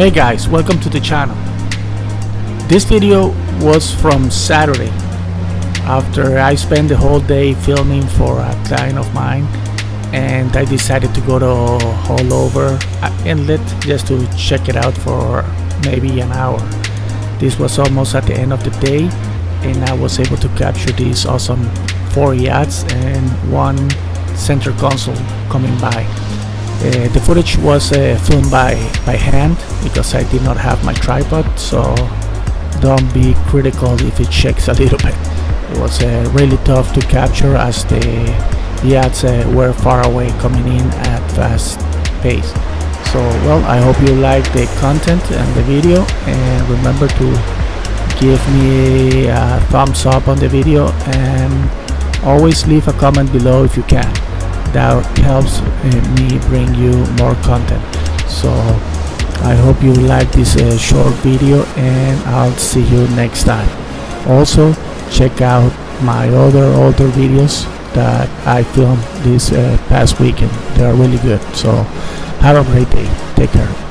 Hey guys, welcome to the channel. This video was from Saturday after I spent the whole day filming for a client of mine, and I decided to go to Haulover Inlet just to check it out for maybe an hour. This was almost at the end of the day, and I was able to capture these awesome 4 yachts and one center console coming by. The footage was filmed by hand because I did not have my tripod, so don't be critical if it shakes a little bit. It was really tough to capture as the yachts were far away, coming in at fast pace. So well, I hope you like the content and the video, and remember to give me a thumbs up on the video, and always leave a comment below if you can. That helps me bring you more content. So I hope you like this short video, and I'll see you next time. Also check out my other older videos that I filmed this past weekend. They are really good. So have a great day. Take care.